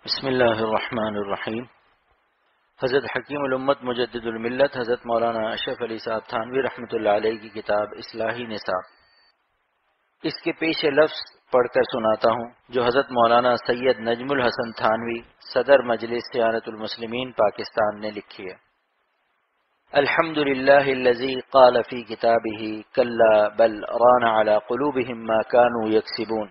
بسم اللہ الرحمن الرحیم۔ حضرت حکیم الامت مجدد الملت حضرت مولانا اشرف علی صاحب تھانوی رحمۃ اللہ علیہ کی کتاب اصلاحی نصاب، اس کے پیش لفظ پڑھ کر سناتا ہوں جو حضرت مولانا سید نجم الحسن تھانوی صدر مجلس صیانت المسلمین پاکستان نے لکھی ہے۔ الحمد للہ الذی قال فی کتابہ کلا بل ران علی قلوبہم ما کانوا یکسبون،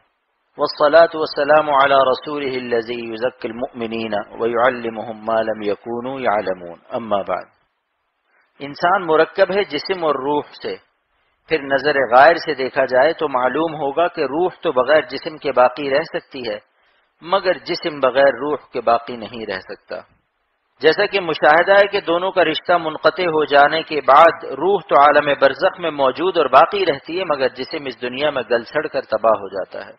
والصلاة والسلام على رسوله الذي يزكي المؤمنين ويعلمهم ما لم يكونوا يعلمون، اما بعد۔ انسان مرکب ہے جسم اور روح سے، پھر نظر غائر سے دیکھا جائے تو معلوم ہوگا کہ روح تو بغیر جسم کے باقی رہ سکتی ہے، مگر جسم بغیر روح کے باقی نہیں رہ سکتا۔ جیسا کہ مشاہدہ ہے کہ دونوں کا رشتہ منقطع ہو جانے کے بعد روح تو عالم برزخ میں موجود اور باقی رہتی ہے، مگر جسم اس دنیا میں گل سڑ کر تباہ ہو جاتا ہے۔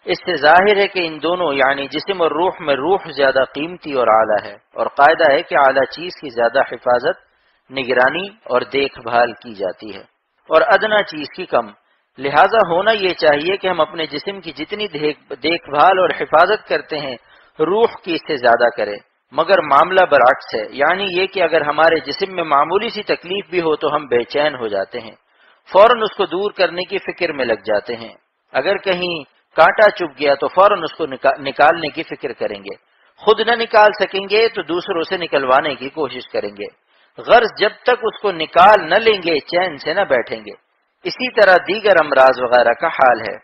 اس سے ظاہر ہے کہ ان دونوں یعنی جسم اور روح میں روح زیادہ قیمتی اور اعلیٰ ہے، اور قاعدہ ہے کہ اعلیٰ چیز کی زیادہ حفاظت، نگرانی اور دیکھ بھال کی جاتی ہے اور ادنیٰ چیز کی کم۔ لہٰذا ہونا یہ چاہیے کہ ہم اپنے جسم کی جتنی دیکھ بھال اور حفاظت کرتے ہیں روح کی اس سے زیادہ کریں، مگر معاملہ برعکس ہے، یعنی یہ کہ اگر ہمارے جسم میں معمولی سی تکلیف بھی ہو تو ہم بے چین ہو جاتے ہیں، فوراً اس کو دور کرنے کی فکر میں لگ جاتے ہیں۔ اگر کہیں کانٹا چبھ گیا تو فوراً اس کو نکالنے کی فکر کریں گے، خود نہ نکال سکیں گے تو دوسروں سے نکلوانے کی کوشش کریں گے، غرض جب تک اس کو نکال نہ لیں گے چین سے نہ بیٹھیں گے۔ اسی طرح دیگر امراض وغیرہ کا حال ہے،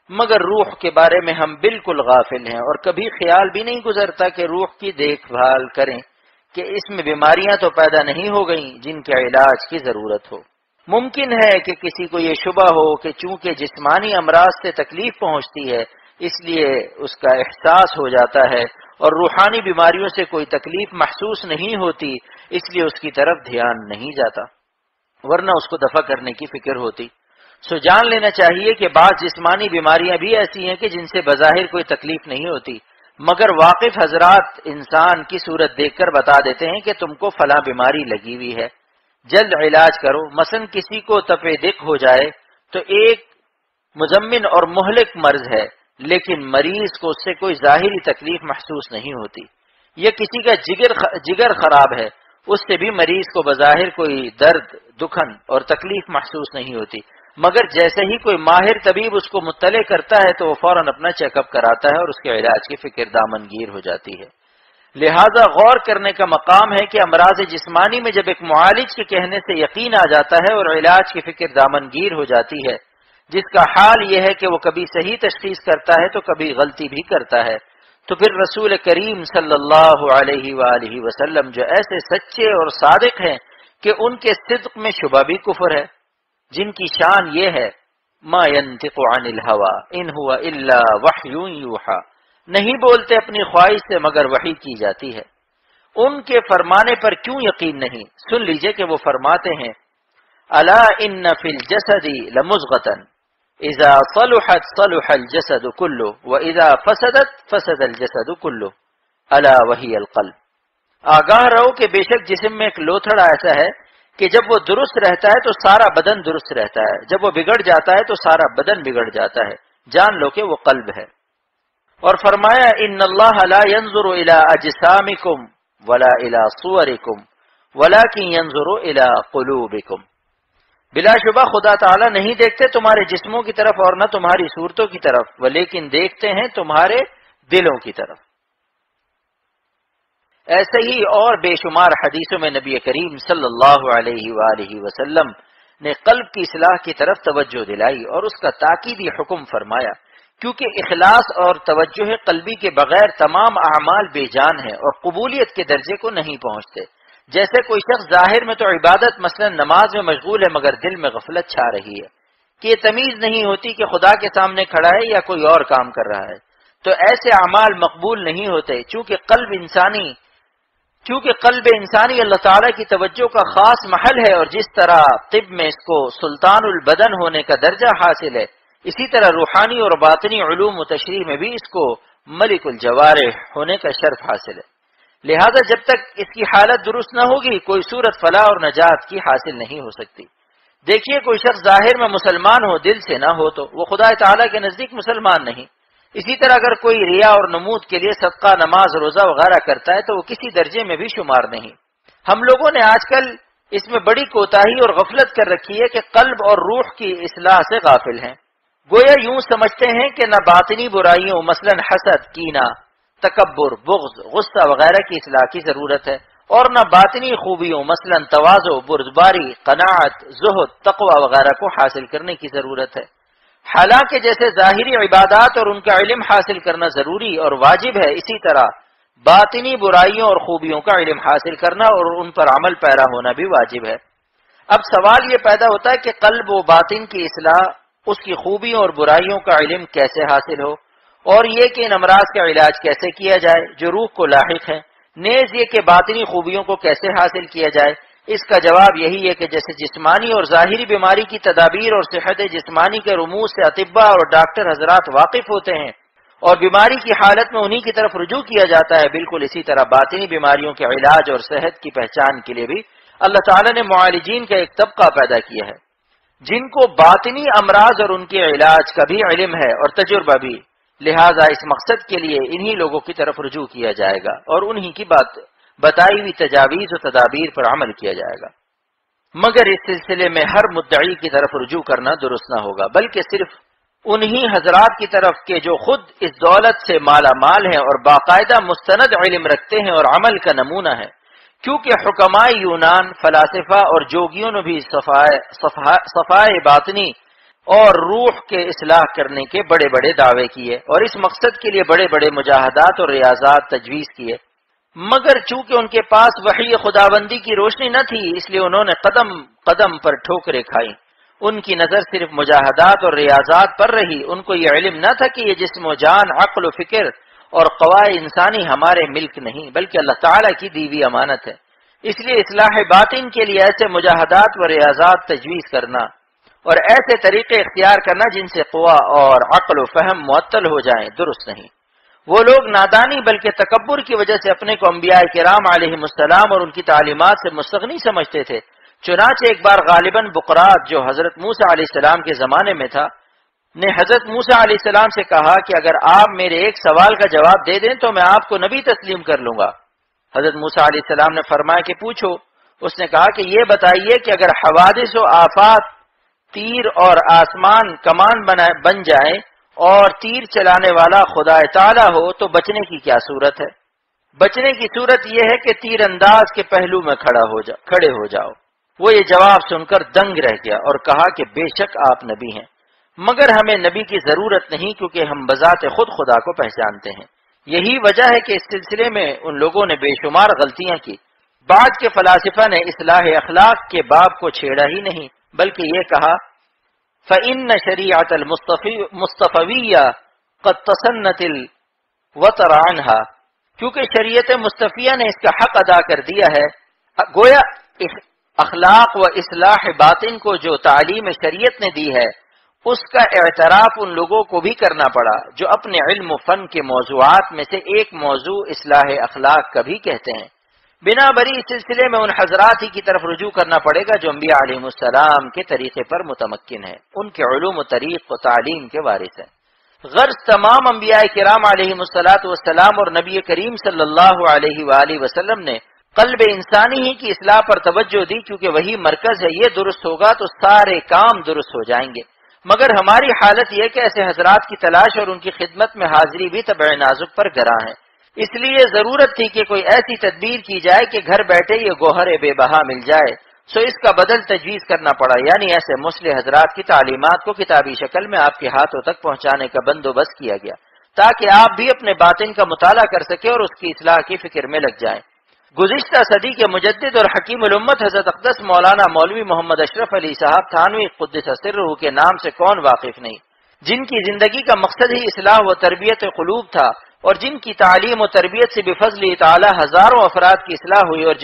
مگر روح کے بارے میں ہم بالکل غافل ہیں اور کبھی خیال بھی نہیں گزرتا کہ روح کی دیکھ بھال کریں کہ اس میں بیماریاں تو پیدا نہیں ہو گئیں جن کے علاج کی ضرورت ہو۔ ممکن ہے کہ کسی کو یہ شبہ ہو کہ چونکہ جسمانی امراض سے تکلیف پہنچتی ہے اس لیے اس کا احساس ہو جاتا ہے اور روحانی بیماریوں سے کوئی تکلیف محسوس نہیں ہوتی، اس لیے اس کی طرف دھیان نہیں جاتا، ورنہ اس کو دفع کرنے کی فکر ہوتی۔ سو جان لینا چاہیے کہ بعض جسمانی بیماریاں بھی ایسی ہیں کہ جن سے بظاہر کوئی تکلیف نہیں ہوتی، مگر واقف حضرات انسان کی صورت دیکھ کر بتا دیتے ہیں کہ تم کو فلاں بیماری لگی ہوئی ہے، جلد علاج کرو۔ مثلا کسی کو تپ دق ہو جائے تو ایک مزمن اور مہلک مرض ہے، لیکن مریض کو اس سے کوئی ظاہری تکلیف محسوس نہیں ہوتی۔ یا کسی کا جگر خراب ہے، اس سے بھی مریض کو بظاہر کوئی درد، دکھن اور تکلیف محسوس نہیں ہوتی، مگر جیسے ہی کوئی ماہر طبیب اس کو مطلع کرتا ہے تو وہ فوراً اپنا چیک اپ کراتا ہے اور اس کے علاج کی فکر دامنگیر ہو جاتی ہے۔ لہذا غور کرنے کا مقام ہے کہ امراض جسمانی میں جب ایک معالج کے کہنے سے یقین آ جاتا ہے اور علاج کی فکر دامنگیر ہو جاتی ہے، جس کا حال یہ ہے کہ وہ کبھی صحیح تشخیص کرتا ہے تو کبھی غلطی بھی کرتا ہے، تو پھر رسول کریم صلی اللہ علیہ وآلہ وسلم جو ایسے سچے اور صادق ہیں کہ ان کے صدق میں شبہ بھی کفر ہے، جن کی شان یہ ہے ما ينطق عن الهوى ان هو الا وحی یوحی، نہیں بولتے اپنی خواہش سے مگر وحی کی جاتی ہے۔ ان کے فرمانے پر کیوں یقین نہیں؟ سن لیجئے کہ وہ فرماتے ہیں الا ان فی الجسد لمضغۃ اذا صلحت صلح الجسد كله واذا فسدت فسد الجسد كله الا وهي القلب۔ آگاہ رہو کہ بے شک جسم میں ایک لوتھڑا ایسا ہے کہ جب وہ درست رہتا ہے تو سارا بدن درست رہتا ہے، جب وہ بگڑ جاتا ہے تو سارا بدن بگڑ جاتا ہے، جان لو کہ وہ قلب ہے۔ اور فرمایا ان اللہ لا ينظر الى اجسامکم ولا الى صورکم ولکن ينظر الى قلوبکم۔ بلا شبہ خدا تعالی نہیں دیکھتے تمہارے جسموں کی طرف اور نہ تمہاری صورتوں کی طرف، ولیکن دیکھتے ہیں تمہارے دلوں کی طرف۔ ایسے ہی اور بے شمار حدیثوں میں نبی کریم صلی اللہ علیہ وآلہ وسلم نے قلب کی اصلاح کی طرف توجہ دلائی اور اس کا تاکیدی حکم فرمایا، کیونکہ اخلاص اور توجہ قلبی کے بغیر تمام اعمال بے جان ہیں اور قبولیت کے درجے کو نہیں پہنچتے۔ جیسے کوئی شخص ظاہر میں تو عبادت مثلا نماز میں مشغول ہے مگر دل میں غفلت چھا رہی ہے کہ یہ تمیز نہیں ہوتی کہ خدا کے سامنے کھڑا ہے یا کوئی اور کام کر رہا ہے، تو ایسے اعمال مقبول نہیں ہوتے، چونکہ قلب انسانی اللہ تعالیٰ کی توجہ کا خاص محل ہے، اور جس طرح طب میں اس کو سلطان البدن ہونے کا درجہ حاصل ہے، اسی طرح روحانی اور باطنی علوم و تشریح میں بھی اس کو ملک الجوارح ہونے کا شرف حاصل ہے۔ لہذا جب تک اس کی حالت درست نہ ہوگی کوئی صورت فلاح اور نجات کی حاصل نہیں ہو سکتی۔ دیکھیے کوئی شخص ظاہر میں مسلمان ہو دل سے نہ ہو تو وہ خدا تعالیٰ کے نزدیک مسلمان نہیں، اسی طرح اگر کوئی ریا اور نمود کے لیے صدقہ، نماز، روزہ وغیرہ کرتا ہے تو وہ کسی درجے میں بھی شمار نہیں۔ ہم لوگوں نے آج کل اس میں بڑی کوتاہی اور غفلت کر رکھی ہے کہ قلب اور روح کی اصلاح سے غافل ہیں۔ گویا یوں سمجھتے ہیں کہ نہ باطنی برائیوں مثلا حسد، کینہ، تکبر، بغض، غصہ وغیرہ کی اصلاح کی ضرورت ہے، اور نہ باطنی خوبیوں مثلا تواضع، بردباری، قناعت، زہد، تقوی وغیرہ کو حاصل کرنے کی ضرورت ہے۔ حالانکہ جیسے ظاہری عبادات اور ان کا علم حاصل کرنا ضروری اور واجب ہے، اسی طرح باطنی برائیوں اور خوبیوں کا علم حاصل کرنا اور ان پر عمل پیرا ہونا بھی واجب ہے۔ اب سوال یہ پیدا ہوتا ہے کہ قلب و باطن کی اصلاح، اس کی خوبیوں اور برائیوں کا علم کیسے حاصل ہو، اور یہ کہ ان امراض کا علاج کیسے کیا جائے جو روح کو لاحق ہے، نیز یہ کہ باطنی خوبیوں کو کیسے حاصل کیا جائے۔ اس کا جواب یہی ہے کہ جیسے جسمانی اور ظاہری بیماری کی تدابیر اور صحت جسمانی کے رموز سے اطباء اور ڈاکٹر حضرات واقف ہوتے ہیں اور بیماری کی حالت میں انہی کی طرف رجوع کیا جاتا ہے، بالکل اسی طرح باطنی بیماریوں کے علاج اور صحت کی پہچان کے لیے بھی اللہ تعالیٰ نے معالجین کا ایک طبقہ پیدا کیا ہے جن کو باطنی امراض اور ان کے علاج کا بھی علم ہے اور تجربہ بھی، لہٰذا اس مقصد کے لیے انہی لوگوں کی طرف رجوع کیا جائے گا اور انہی کی بتائی ہوئی تجاویز و تدابیر پر عمل کیا جائے گا۔ مگر اس سلسلے میں ہر مدعی کی طرف رجوع کرنا درست نہ ہوگا، بلکہ صرف انہی حضرات کی طرف کے جو خود اس دولت سے مالا مال ہیں اور باقاعدہ مستند علم رکھتے ہیں اور عمل کا نمونہ ہے، کیونکہ حکمائے یونان، فلاسفہ اور جوگیوں نے بھی صفائے باطنی اور روح کے اصلاح کرنے کے بڑے بڑے دعوے کیے اور اس مقصد کے لیے بڑے بڑے مجاہدات اور ریاضات تجویز کیے، مگر چونکہ ان کے پاس وحی خداوندی کی روشنی نہ تھی، اس لیے انہوں نے قدم قدم پر ٹھوکریں کھائیں۔ ان کی نظر صرف مجاہدات اور ریاضات پر رہی، ان کو یہ علم نہ تھا کہ یہ جسم و جان، عقل و فکر اور قواعد انسانی ہمارے ملک نہیں بلکہ اللہ تعالیٰ کی دی ہوئی امانت ہے۔ اس لیے اصلاح باطن کے لیے ایسے مجاہدات و ریاضات تجویز کرنا اور ایسے طریقے اختیار کرنا جن سے قوا اور عقل و فہم معطل ہو جائیں درست نہیں۔ وہ لوگ نادانی بلکہ تکبر کی وجہ سے اپنے کو انبیاء کرام علیہم السلام اور ان کی تعلیمات سے مستغنی سمجھتے تھے۔ چنانچہ ایک بار غالباً بقرات جو حضرت موسیٰ علیہ السلام کے زمانے میں تھا نے حضرت موسیٰ علیہ السلام سے کہا کہ اگر آپ میرے ایک سوال کا جواب دے دیں تو میں آپ کو نبی تسلیم کر لوں گا۔ حضرت موسیٰ علیہ السلام نے فرمایا کہ پوچھو۔ اس نے کہا کہ یہ بتائیے کہ اگر حوادث و آفات، تیر اور آسمان کمان بن جائے اور تیر چلانے والا خدا تعالی ہو تو بچنے کی کیا صورت ہے؟ بچنے کی صورت یہ ہے کہ تیر انداز کے پہلو میں کھڑے ہو جاؤ۔ وہ یہ جواب سن کر دنگ رہ گیا اور کہا کہ بے شک آپ نبی ہیں، مگر ہمیں نبی کی ضرورت نہیں کیونکہ ہم بذات خود خدا کو پہچانتے ہیں۔ یہی وجہ ہے کہ اس سلسلے میں ان لوگوں نے بے شمار غلطیاں کی۔ بعد کے فلاسفہ نے اصلاح اخلاق کے باب کو چھیڑا ہی نہیں بلکہ یہ کہا فَإِنَّ شَرِيعَةَ الْمُصْطَفَوِيَّةِ قَدْ تَصَنَّتِ الْوَطَرَ عَنْهَا، کیونکہ شریعت مصطفیہ نے اس کا حق ادا کر دیا ہے۔ گویا اخلاق و اصلاح باطن کو جو تعلیم شریعت نے دی ہے اس کا اعتراف ان لوگوں کو بھی کرنا پڑا جو اپنے علم و فن کے موضوعات میں سے ایک موضوع اصلاح اخلاق کا بھی کہتے ہیں۔ بنا بری اس سلسلے میں ان حضرات ہی کی طرف رجوع کرنا پڑے گا جو انبیاء علیہ السلام کے طریقے پر متمکن ہیں، ان کے علوم و طریق و تعلیم کے وارث ہیں۔ غرض تمام انبیاء کرام علیہ السلام اور نبی کریم صلی اللہ علیہ وآلہ وسلم نے قلب انسانی ہی کی اصلاح پر توجہ دی، کیونکہ وہی مرکز ہے، یہ درست ہوگا تو سارے کام درست ہو جائیں گے۔ مگر ہماری حالت یہ کہ ایسے حضرات کی تلاش اور ان کی خدمت میں حاضری بھی طبع نازک پر گراں ہے، اس لیے ضرورت تھی کہ کوئی ایسی تدبیر کی جائے کہ گھر بیٹھے یہ گوہر بے بہا مل جائے، سو اس کا بدل تجویز کرنا پڑا، یعنی ایسے مصلح حضرات کی تعلیمات کو کتابی شکل میں آپ کے ہاتھوں تک پہنچانے کا بندوبست کیا گیا تاکہ آپ بھی اپنے باطن کا مطالعہ کر سکیں اور اس کی اصلاح کی فکر میں لگ جائیں۔ گزشتہ صدی کے مجدد اور حکیم الامت حضرت اقدس مولانا مولوی محمد اشرف علی صاحب تھانوی قدس سرہ کے نام سے کون واقف نہیں، جن کی زندگی کا مقصد ہی اصلاح و تربیت قلوب تھا اور جن کی تعلیم و تربیت سے بفضل تعالی ہزاروں افراد کی اصلاح ہوئی اور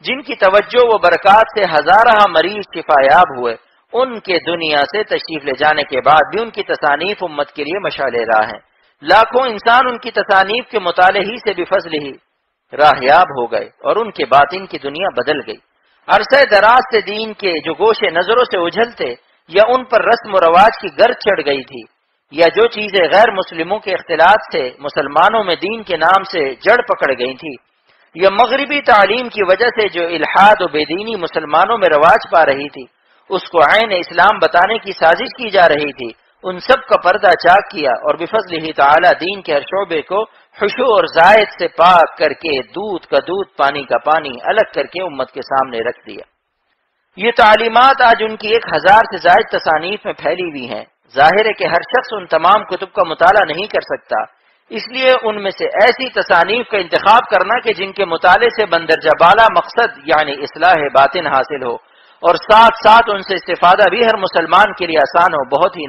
جن کی توجہ و برکات سے ہزارہ مریض شفا یاب ہوئے، ان کے دنیا سے تشریف لے جانے کے بعد بھی ان کی تصانیف امت کے لیے مشعل راہ ہیں۔ لاکھوں انسان ان کی تصانیف کے مطالعے ہی سے بفضل ہی راہیاب ہو گئے اور ان کے باطن کی دنیا بدل گئی۔ عرصہ دراز سے دین کے جو گوشے نظروں سے اجھلتے یا ان پر رسم و رواج کی گرد چڑھ گئی تھی یا جو چیزیں غیر مسلموں کے اختلاط سے مسلمانوں میں دین کے نام سے جڑ پکڑ گئی تھی، یا مغربی تعلیم کی وجہ سے جو الحاد و بے دینی مسلمانوں میں رواج پا رہی تھی، اس کو عین اسلام بتانے کی سازش کی جا رہی تھی، ان سب کا پردہ چاک کیا اور بفضلہ تعالی دین کے ہر شعبے کو خشوع اور زائد سے پاک کر کے دودھ کا دودھ پانی کا پانی الگ کر کے امت کے سامنے رکھ دیا۔ یہ تعلیمات آج ان کی 1000 سے زائد تصانیف میں پھیلی ہوئی ہیں۔ ظاہر ہے کہ ہر شخص ان تمام کتب کا مطالعہ نہیں کر سکتا، اس لیے ان میں سے ایسی تصانیف کا انتخاب کرنا کہ جن کے مطالعے سے بندرجہ بالا مقصد یعنی اصلاح باطن حاصل ہو اور ساتھ ساتھ ان سے استفادہ بھی ہر مسلمان کے لیے آسان ہو، بہت ہی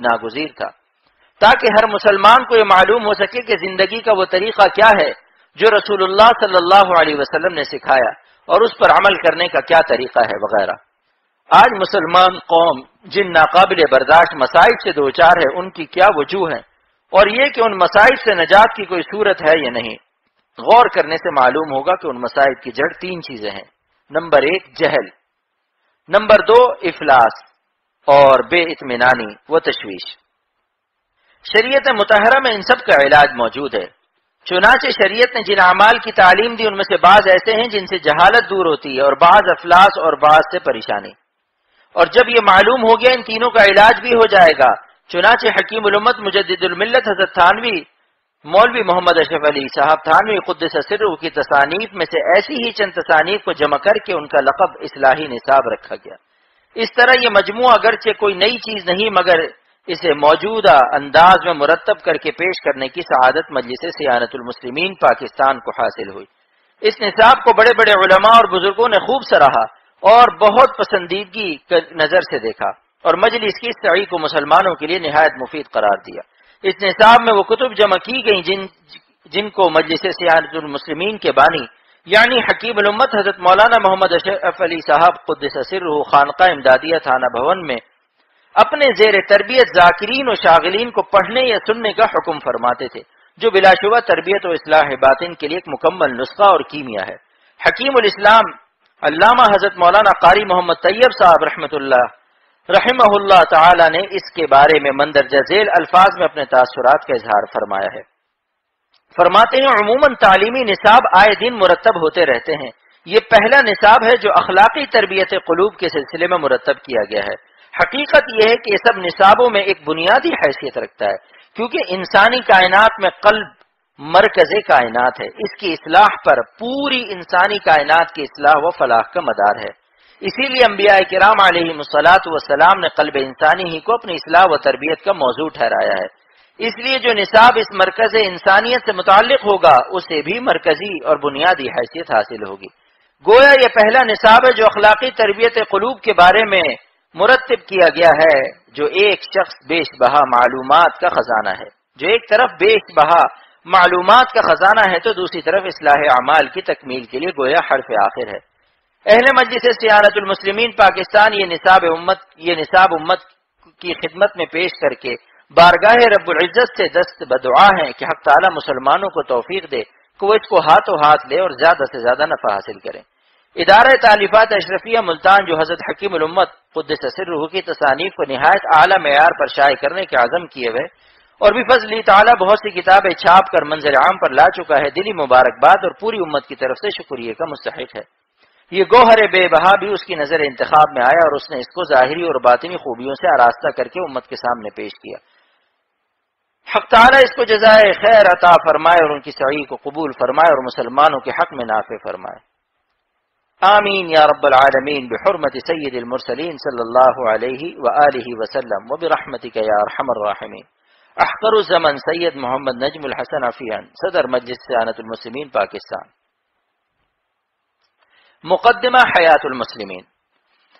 ناگزیر تھا، تاکہ ہر مسلمان کو یہ معلوم ہو سکے کہ زندگی کا وہ طریقہ کیا ہے جو رسول اللہ صلی اللہ علیہ وسلم نے سکھایا اور اس پر عمل کرنے کا کیا طریقہ ہے وغیرہ۔ آج مسلمان قوم جن ناقابل برداشت مسائل سے دوچار ہے، ان کی کیا وجوہ ہے اور یہ کہ ان مسائل سے نجات کی کوئی صورت ہے یا نہیں۔ غور کرنے سے معلوم ہوگا کہ ان مسائل کی جڑ 3 چیزیں ہیں۔ نمبر 1 جہل، نمبر 2 افلاس اور بے اطمینانی و تشویش۔ شریعت مطہرہ میں ان سب کا علاج موجود ہے، چنانچہ شریعت نے جن اعمال کی تعلیم دی ان میں سے بعض ایسے ہیں جن سے جہالت دور ہوتی ہے اور بعض افلاس اور بعض سے پریشانی، اور جب یہ معلوم ہو گیا ان تینوں کا علاج بھی ہو جائے گا۔ چنانچہ حکیم الامت مجدد الملت حضرت تھانوی مولوی محمد اشرف علی صاحب تھانوی قدس سرہ کی تصانیف میں سے ایسی ہی چند تصانیف کو جمع کر کے ان کا لقب اصلاحی نصاب رکھا گیا۔ اس طرح یہ مجموعہ اگرچہ کوئی نئی چیز نہیں مگر اسے موجودہ انداز میں مرتب کر کے پیش کرنے کی سعادت مجلس سیانت المسلمین پاکستان کو حاصل ہوئی۔ اس نصاب کو بڑے بڑے علماء اور بزرگوں نے خوب سراہا اور بہت پسندیدگی نظر سے دیکھا اور مجلس کی سعی کو مسلمانوں کے لیے نہایت مفید قرار دیا۔ اس نصاب میں وہ کتب جمع کی گئیں جن کو مجلس سیانت المسلمین کے بانی یعنی حکیم الامت حضرت مولانا محمد اشرف علی صاحب قدس سرہ خانقاہ امدادیہ تھانہ بھون میں اپنے زیر تربیت ذاکرین و شاغلین کو پڑھنے یا سننے کا حکم فرماتے تھے، جو بلا شبہ تربیت و اصلاح باطن کے لیے ایک مکمل نسخہ اور کیمیا ہے۔ حکیم الاسلام علامہ حضرت مولانا قاری محمد طیب صاحب رحمہ اللہ تعالی نے اس کے بارے میں مندرجہ ذیل الفاظ میں اپنے تاثرات کا اظہار فرمایا ہے۔ فرماتے ہیں عموماً تعلیمی نصاب آئے دن مرتب ہوتے رہتے ہیں، یہ پہلا نصاب ہے جو اخلاقی تربیت قلوب کے سلسلے میں مرتب کیا گیا ہے۔ حقیقت یہ ہے کہ یہ سب نصابوں میں ایک بنیادی حیثیت رکھتا ہے، کیونکہ انسانی کائنات میں قلب مرکز کائنات ہے، اس کی اصلاح پر پوری انسانی کائنات کی اصلاح و فلاح کا مدار ہے۔ اسی لیے انبیاء کرام علیہم الصلاۃ والسلام نے قلب انسانی ہی کو اپنی اصلاح و تربیت کا موضوع ٹھہرایا ہے۔ اس لیے جو نصاب اس مرکز انسانیت سے متعلق ہوگا اسے بھی مرکزی اور بنیادی حیثیت حاصل ہوگی۔ گویا یہ پہلا نصاب ہے جو اخلاقی تربیت قلوب کے بارے میں مرتب کیا گیا ہے، جو ایک شخص بیش بہا معلومات کا خزانہ ہے، جو ایک طرف بیش بہا معلومات کا خزانہ ہے تو دوسری طرف اصلاح اعمال کی تکمیل کے لیے گویا حرف آخر ہے۔ اہل مجلس سیانت المسلمین پاکستان یہ نصاب امت کی خدمت میں پیش کر کے بارگاہ رب العزت سے دست بدعا ہیں کہ حق تعالی مسلمانوں کو توفیق دے کہ وہ اس کو ہاتھوں ہاتھ لے اور زیادہ سے زیادہ نفع حاصل کریں۔ ادارہ تالیفات اشرفیہ ملتان جو حضرت حکیم الامت قدس سرہ کی تصانیف کو نہایت اعلیٰ معیار پر شائع کرنے کے عزم کیے ہوئے اور بفضل تعالی بہت سی کتابیں چھاپ کر منظر عام پر لا چکا ہے، دلی مبارکباد اور پوری امت کی طرف سے شکریہ کا مستحق ہے۔ یہ گوہر بے بہا بھی اس کی نظر انتخاب میں آیا اور اس نے اس کو ظاہری اور باطنی خوبیوں سے آراستہ کر کے امت کے سامنے پیش کیا۔ حق تعالی اس کو جزائے خیر عطا فرمائے اور ان کی سعی کو قبول فرمائے اور مسلمانوں کے حق میں نافع فرمائے، آمین یا رب العالمین، بحرمت سید المرسلین صلی اللہ علیہ وآلہ وسلم وبرحمتک یا ارحم الراحمین۔ احقر الزمن سید محمد نجم الحسن عفیان، صدر مجلس سیانت المسلمین پاکستان۔ مقدمہ حیات المسلمین۔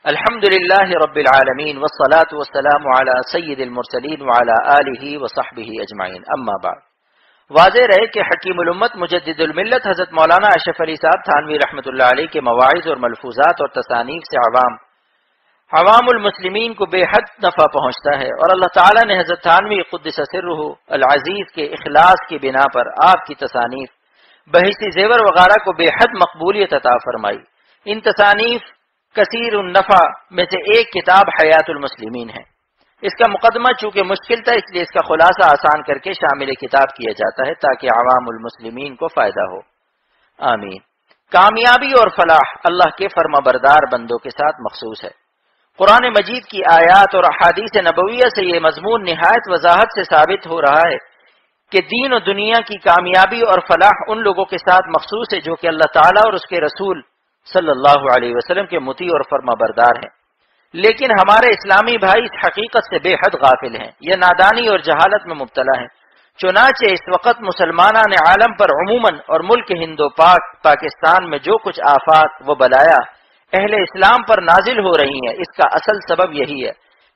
الحمد للہ رب العالمین والصلاة والسلام علی سید المرسلین وعلی آلہ وصحبہ اجمعین، اما بعد۔ واضح رہے کہ حکیم الامت مجدد الملت حضرت مولانا اشرف علی صاحب تھانوی رحمۃ اللہ علیہ کے مواعظ اور ملفوظات اور تصانیف سے عوام المسلمین کو بے حد نفع پہنچتا ہے، اور اللہ تعالیٰ نے حضرت تھانوی قدس سرہ العزیز کے اخلاص کی بنا پر آپ کی تصانیف بحث زیور وغیرہ کو بے حد مقبولیت عطا فرمائی۔ ان تصانیف کثیر النفع میں سے ایک کتاب حیات المسلمین ہے۔ اس کا مقدمہ چونکہ مشکل تھا اس لیے اس کا خلاصہ آسان کر کے شامل کتاب کیا جاتا ہے تاکہ عوام المسلمین کو فائدہ ہو. آمین. کامیابی اور فلاح اللہ کے فرما بردار بندوں کے ساتھ مخصوص ہے. قرآن مجید کی آیات اور احادیث نبویہ سے یہ مضمون نہایت وضاحت سے ثابت ہو رہا ہے کہ دین و دنیا کی کامیابی اور فلاح ان لوگوں کے ساتھ مخصوص ہے جو کہ اللہ تعالیٰ اور اس کے رسول صلی اللہ علیہ وسلم کے مطیع اور فرما بردار ہیں. لیکن ہمارے اسلامی بھائی اس حقیقت سے بے حد غافل ہیں، یہ نادانی اور جہالت میں مبتلا ہیں. چنانچہ اس وقت مسلمانان عالم پر عموماً اور ملک ہند و پاکستان میں جو کچھ آفات و بلایا اہل اسلام پر نازل ہو رہی ہیں، اس کا اصل سبب یہی ہے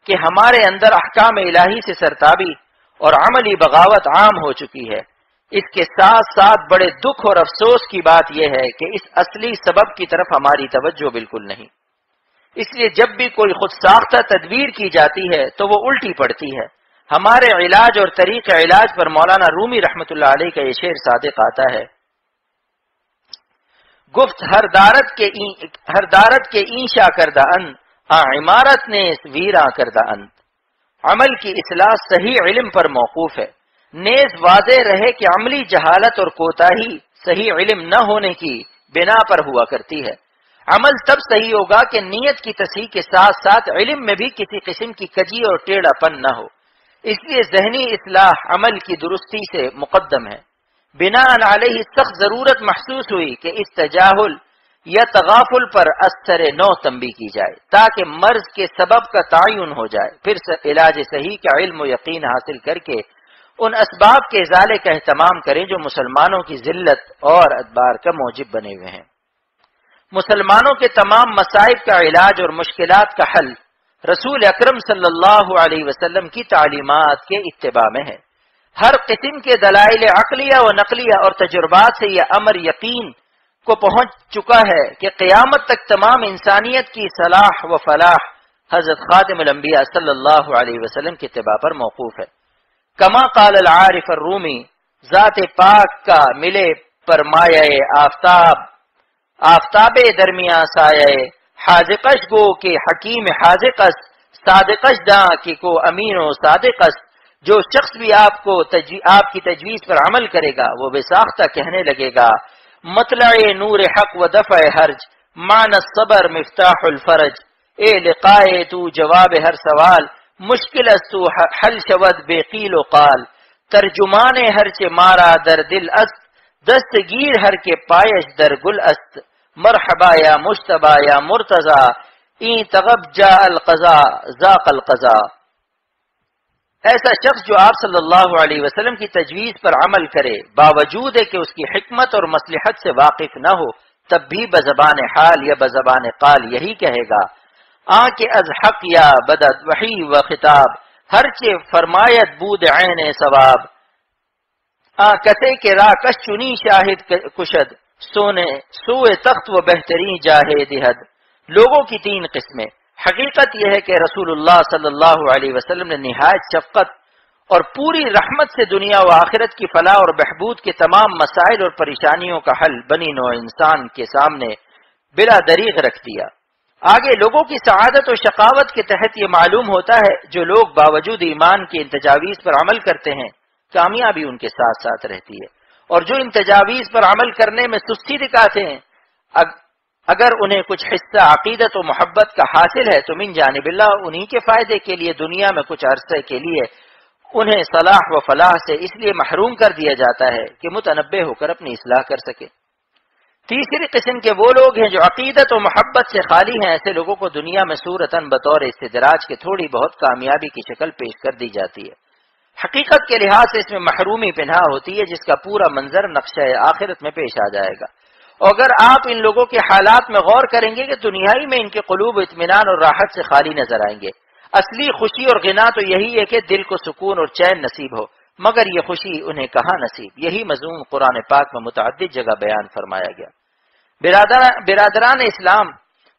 کہ ہمارے اندر احکام الہی سے سرتابی اور عملی بغاوت عام ہو چکی ہے. اس کے ساتھ ساتھ بڑے دکھ اور افسوس کی بات یہ ہے کہ اس اصلی سبب کی طرف ہماری توجہ بالکل نہیں. اس لیے جب بھی کوئی خود ساختہ تدبیر کی جاتی ہے تو وہ الٹی پڑتی ہے. ہمارے علاج اور طریق علاج پر مولانا رومی رحمۃ اللہ علیہ کا یہ شعر صادق آتا ہے: گفت ہر دارت کے اینشا کردہ ان عمارت نے ویراں کردہ انت. عمل کی اصلاح صحیح علم پر موقوف ہے. نیز واضح رہے کہ عملی جہالت اور کوتاہی صحیح علم نہ ہونے کی بنا پر ہوا کرتی ہے. عمل تب صحیح ہوگا کہ نیت کی تصحیح کے ساتھ ساتھ علم میں بھی کسی قسم کی کجی اور ٹیڑھا پن نہ ہو. اس لیے ذہنی اصلاح عمل کی درستی سے مقدم ہے. بناء علیہ سخت ضرورت محسوس ہوئی کہ اس تجاہل یا تغافل پر اثر نو تنبیہ کی جائے تاکہ مرض کے سبب کا تعین ہو جائے، پھر علاج صحیح کا علم و یقین حاصل کر کے ان اسباب کے ازالے کا اہتمام کریں جو مسلمانوں کی ذلت اور ادبار کا موجب بنے ہوئے ہیں. مسلمانوں کے تمام مصائب کا علاج اور مشکلات کا حل رسول اکرم صلی اللہ علیہ وسلم کی تعلیمات کے اتباع میں ہے. ہر قسم کے دلائل عقلیہ و نقلیہ اور تجربات سے یہ امر یقین کو پہنچ چکا ہے کہ قیامت تک تمام انسانیت کی صلاح و فلاح حضرت خاتم الانبیاء صلی اللہ علیہ وسلم کی اتباع پر موقوف ہے. کما قال العارف الرومی، ذات پاک کا ملے پر مایہ آفتاب درمیاں سایہ، حاذقش گو کہ حکیم حاذقس، صادقش داں کہ کو امین و صادقس. جو شخص بھی آپ کی تجویز پر عمل کرے گا وہ بے ساختہ کہنے لگے گا: مطلع نور حق و دفع حرج، معنی الصبر مفتاح الفرج. اے لقائے تو جواب ہر سوال، مشکل است تو حل شود بے قیل و قال. ترجمان ہر چے مارا در دل است، دستگیر ہر کے پایش در گل است. مرحبا یا مشتبہ یا مرتضی، این تغب جا القضا ذاق القضا. ایسا شخص جو آپ صلی اللہ علیہ وسلم کی تجویز پر عمل کرے باوجود ہے کہ اس کی حکمت اور مصلحت سے واقف نہ ہو، تب بھی بزبان حال یا بزبان قال یہی کہے گا: آنکھ از حق یا بدد وحی و خطاب، ہر چے فرمایت بود عین ثواب. کتے کے راہ کش چنی شاہد کشد، سوئے تخت و بہترین جاہے دہد. لوگوں کی تین قسمیں. حقیقت یہ ہے کہ رسول اللہ صلی اللہ علیہ وسلم نے نہایت شفقت اور پوری رحمت سے دنیا و آخرت کی فلاح اور بہبود کے تمام مسائل اور پریشانیوں کا حل بنی نوع انسان کے سامنے بلا دریغ رکھ دیا. آگے لوگوں کی سعادت و شقاوت کے تحت یہ معلوم ہوتا ہے جو لوگ باوجود ایمان کی ان تجاویز پر عمل کرتے ہیں کامیابی ان کے ساتھ ساتھ رہتی ہے، اور جو ان تجاویز پر عمل کرنے میں سستی دکھاتے ہیں اگر انہیں کچھ حصہ عقیدت و محبت کا حاصل ہے تو من جانب اللہ انہی کے فائدے کے لیے دنیا میں کچھ عرصے کے لیے انہیں صلاح و فلاح سے اس لیے محروم کر دیا جاتا ہے کہ متنبہ ہو کر اپنی اصلاح کر سکے. تیسری قسم کے وہ لوگ ہیں جو عقیدت و محبت سے خالی ہیں. ایسے لوگوں کو دنیا میں صورتاً بطور استدراج کے تھوڑی بہت کامیابی کی شکل پیش کر دی جاتی ہے. حقیقت کے لحاظ سے اس میں محرومی پنہا ہوتی ہے جس کا پورا منظر نقشہ آخرت میں پیش آ جائے گا. اور اگر آپ ان لوگوں کے حالات میں غور کریں گے کہ دنیائی میں ان کے قلوب اطمینان اور راحت سے خالی نظر آئیں گے. اصلی خوشی اور غنا تو یہی ہے کہ دل کو سکون اور چین نصیب ہو، مگر یہ خوشی انہیں کہاں نصیب. یہی مضمون قرآن پاک میں متعدد جگہ بیان فرمایا گیا. برادران اسلام،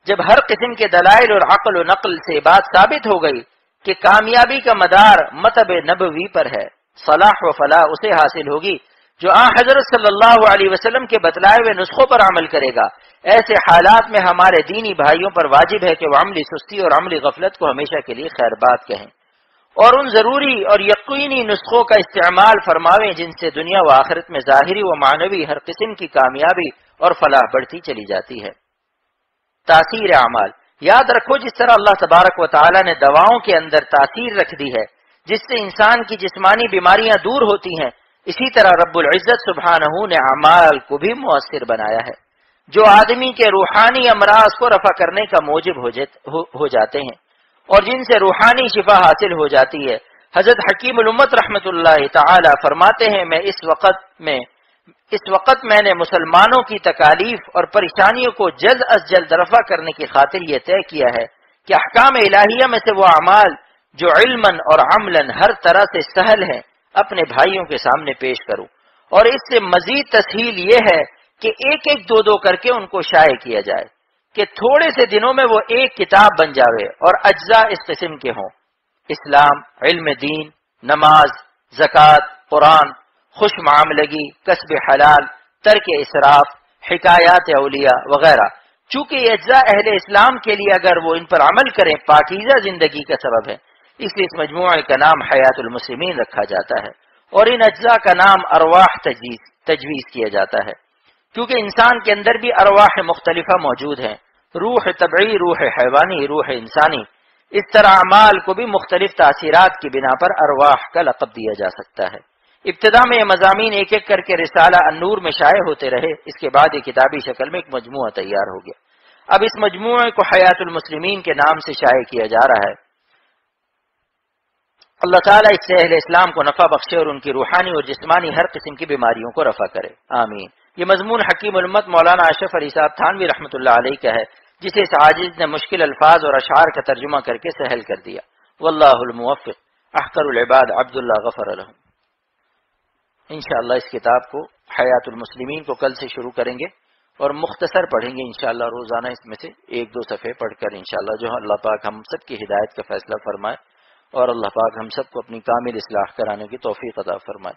جب ہر قسم کے دلائل اور عقل و نقل سے بات ثابت ہو گئی کہ کامیابی کا مدار مطب نبوی پر ہے، صلاح و فلاح اسے حاصل ہوگی جو حضرت صلی اللہ علیہ وسلم کے بتلائے ہوئے نسخوں پر عمل کرے گا. ایسے حالات میں ہمارے دینی بھائیوں پر واجب ہے کہ وہ عملی سستی اور عملی غفلت کو ہمیشہ کے لیے خیر بات کہیں اور ان ضروری اور یقینی نسخوں کا استعمال فرماویں جن سے دنیا و آخرت میں ظاہری و معنوی ہر قسم کی کامیابی اور فلاح بڑھتی چلی جاتی ہے۔ تاثیر اعمال، یاد رکھو جس طرح اللہ تبارک و تعالی نے دواؤں کے اندر تاثیر رکھ دی ہے جس سے انسان کی جسمانی بیماریاں دور ہوتی ہیں، اسی طرح رب العزت سبحانہ نے اعمال کو بھی مؤثر بنایا ہے جو آدمی کے روحانی امراض کو رفع کرنے کا موجب ہو جاتے ہیں اور جن سے روحانی شفا حاصل ہو جاتی ہے۔ حضرت حکیم الامت رحمت اللہ تعالی فرماتے ہیں اس وقت میں نے مسلمانوں کی تکالیف اور پریشانیوں کو جلد از جلد رفع کرنے کی خاطر یہ طے کیا ہے کہ احکام الہیہ میں سے وہ اعمال جو علماً اور عملاً ہر طرح سے سہل ہیں اپنے بھائیوں کے سامنے پیش کروں، اور اس سے مزید تسہیل یہ ہے کہ ایک ایک دو دو کر کے ان کو شائع کیا جائے کہ تھوڑے سے دنوں میں وہ ایک کتاب بن جاوے اور اجزاء اس قسم کے ہوں: اسلام، علم دین، نماز، زکوٰۃ، قرآن، خوش معاملگی، کسب حلال، ترک اسراف، حکایات اولیاء وغیرہ۔ چونکہ یہ اجزاء اہل اسلام کے لیے اگر وہ ان پر عمل کریں پاکیزہ زندگی کا سبب ہے، اس لیے اس مجموعے کا نام حیات المسلمین رکھا جاتا ہے، اور ان اجزاء کا نام ارواح تجویز کیا جاتا ہے، کیونکہ انسان کے اندر بھی ارواح مختلفہ موجود ہیں، روح طبعی، روح حیوانی، روح انسانی۔ اس طرح اعمال کو بھی مختلف تاثیرات کی بنا پر ارواح کا لقب دیا جا سکتا ہے۔ ابتدا میں یہ مضامین ایک ایک کر کے رسالہ النور میں شائع ہوتے رہے، اس کے بعد یہ کتابی شکل میں ایک مجموعہ تیار ہو گیا۔ اب اس مجموعے کو حیات المسلمین کے نام سے شائع کیا جا رہا ہے۔ اللہ تعالیٰ اس سے اہل اسلام کو نفع بخشے اور ان کی روحانی اور جسمانی ہر قسم کی بیماریوں کو رفع کرے، آمین۔ یہ مضمون حکیم الامت مولانا اشرف علی صاحب تھانوی رحمۃ اللہ علیہ کا ہے، جسے اس عاجز نے مشکل الفاظ اور اشعار کا ترجمہ کر کے سہل کر دیا۔ واللہ الموفق، احقر العباد عبد اللہ غفر لهم۔ انشاءاللہ اس کتاب کو حیات المسلمین کو کل سے شروع کریں گے اور مختصر پڑھیں گے انشاءاللہ، روزانہ اس میں سے ایک دو صفحے پڑھ کر انشاءاللہ جو اللہ پاک ہم سب کی ہدایت کا فیصلہ فرمائے اور اللہ پاک ہم سب کو اپنی کامل اصلاح کرانے کی توفیق عطا فرمائے۔